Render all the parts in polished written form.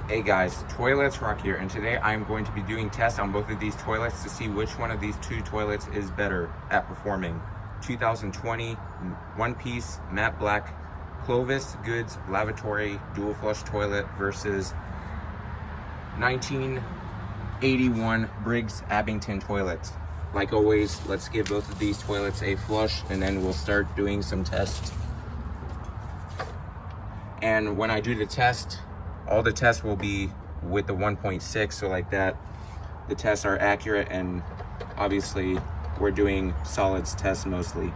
Hey guys, Toilets Rock here, and today I'm going to be doing tests on both of these toilets to see which one of these two toilets is better at performing. 2020 one-piece matte black Clovis Goods lavatory dual flush toilet versus 1981 Briggs Abington toilet. Like always, let's give both of these toilets a flush and then we'll start doing some tests. And when I do the test, all the tests will be with the 1.6, so like that, the tests are accurate, and obviously we're doing solids tests mostly.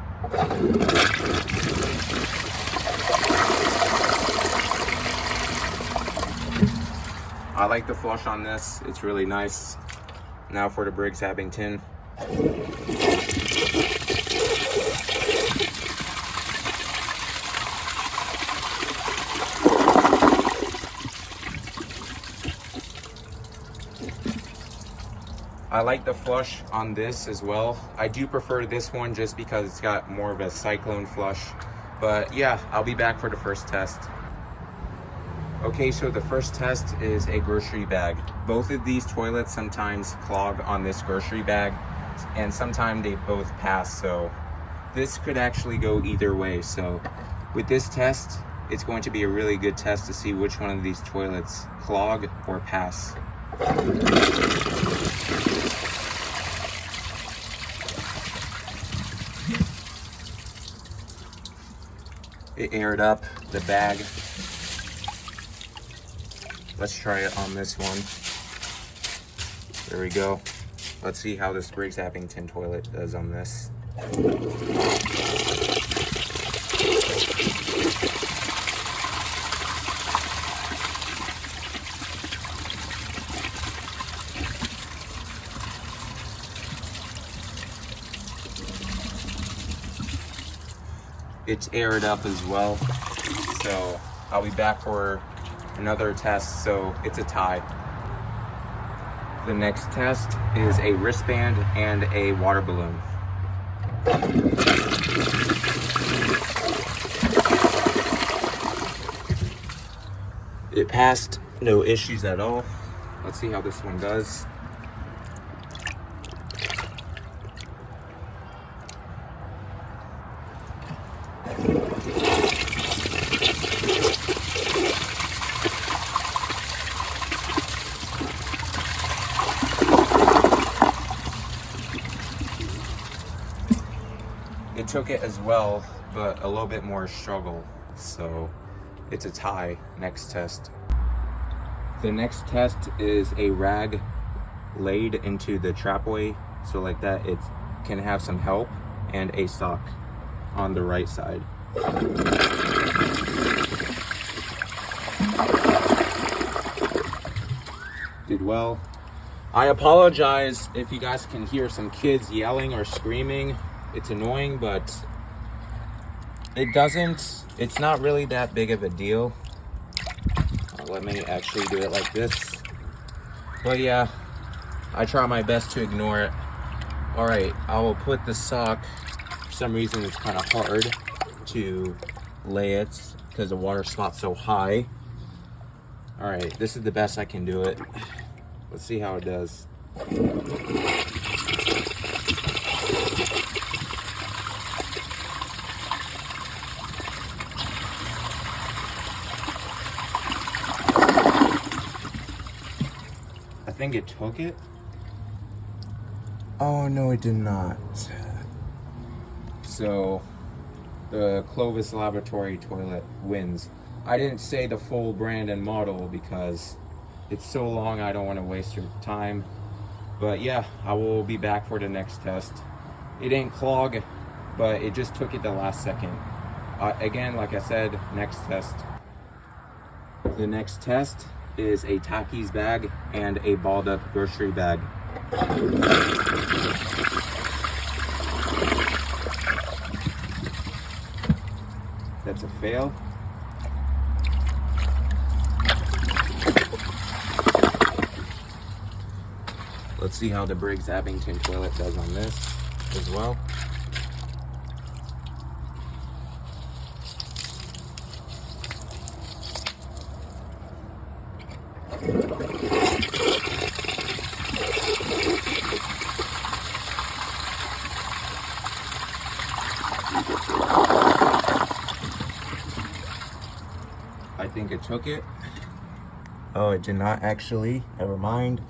I like the flush on this, it's really nice. Now for the Briggs Abington. I like the flush on this as well. I do prefer this one just because it's got more of a cyclone flush. But yeah, I'll be back for the first test. Okay, so the first test is a grocery bag. Both of these toilets sometimes clog on this grocery bag, and sometimes they both pass, so this could actually go either way. So with this test, it's going to be a really good test to see which one of these toilets clog or pass. It aired up the bag. Let's try it on this one. There we go. Let's see how this Briggs Abington toilet does on this. It's aired up as well, so I'll be back for another test. So it's a tie. The next test is a wristband and a water balloon. It passed, no issues at all. Let's see how this one does. It took it as well, but a little bit more struggle. So it's a tie. Next test. The next test is a rag laid into the trapway, so like that it can have some help, and a sock on the right side. Did well. I apologize if you guys can hear some kids yelling or screaming. It's annoying, but it's not really that big of a deal. Let me actually do it like this. But yeah, I try my best to ignore it. All right, I will put the sock. For some reason, it's kind of hard to lay it because the water spot's so high. All right, this is the best I can do it. Let's see how it does. I think it took it. Oh no, it did not. So the Clovis lavatory toilet wins. I didn't say the full brand and model because it's so long, I don't want to waste your time. But yeah, I will be back for the next test. It didn't clog, but it just took it the last second. Again, like I said, next test. The next test is a Takis bag and a balled up grocery bag. That's a fail. Let's see how the Briggs Abington toilet does on this as well. I think it took it. Oh, it did not actually, never mind.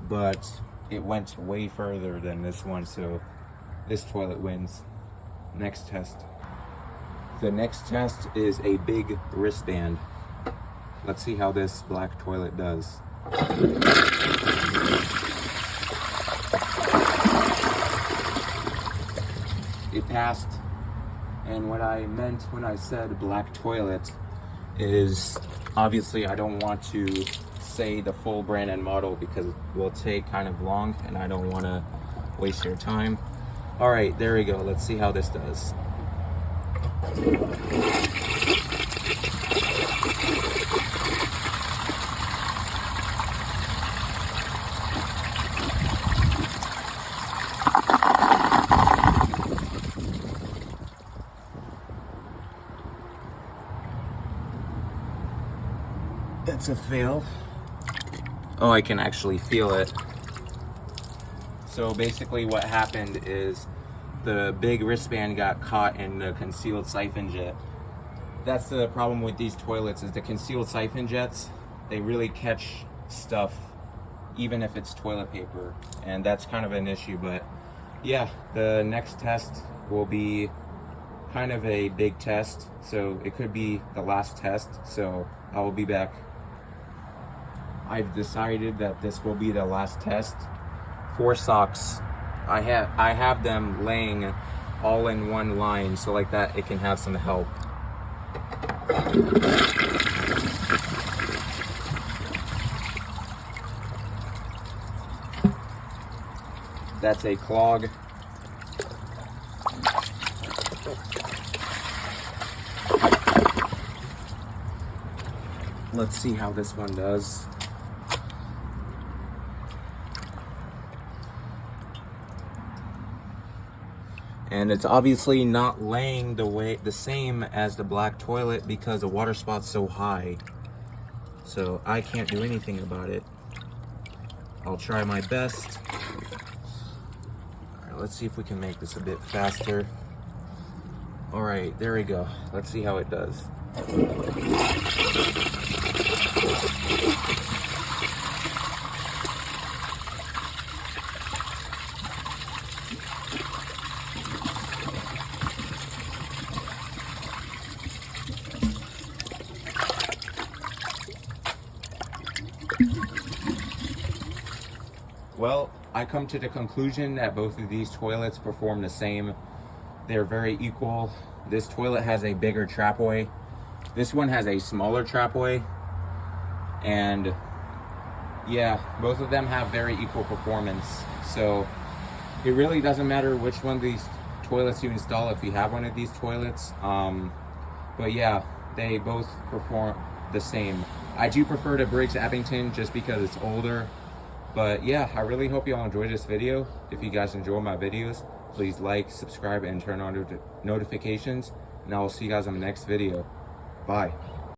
But it went way further than this one, so this toilet wins. Next test. The next test is a big wristband. Let's see how this black toilet does. It passed. And what I meant when I said black toilet is obviously I don't want to say the full brand and model because it will take kind of long and I don't want to waste your time. All right, there we go. Let's see how this does. That's a fail. Oh, I can actually feel it. So basically what happened is the big wristband got caught in the concealed siphon jet. That's the problem with these toilets, is the concealed siphon jets, they really catch stuff even if it's toilet paper, and that's kind of an issue. But yeah, the next test will be kind of a big test, so it could be the last test, so I will be back. I've decided that this will be the last test. 4 socks. I have them laying all in one line, so like that it can have some help. That's a clog. Let's see how this one does. And it's obviously not laying the same as the black toilet because the water spot's so high. So I can't do anything about it. I'll try my best. All right, let's see if we can make this a bit faster. All right, there we go. Let's see how it does. Well, I come to the conclusion that both of these toilets perform the same. They're very equal. This toilet has a bigger trapway. This one has a smaller trapway. And yeah, both of them have very equal performance. So it really doesn't matter which one of these toilets you install if you have one of these toilets. But yeah, they both perform the same. I do prefer the Briggs Abington just because it's older. But yeah, I really hope you all enjoyed this video. If you guys enjoy my videos, please like, subscribe, and turn on notifications. And I will see you guys on the next video. Bye.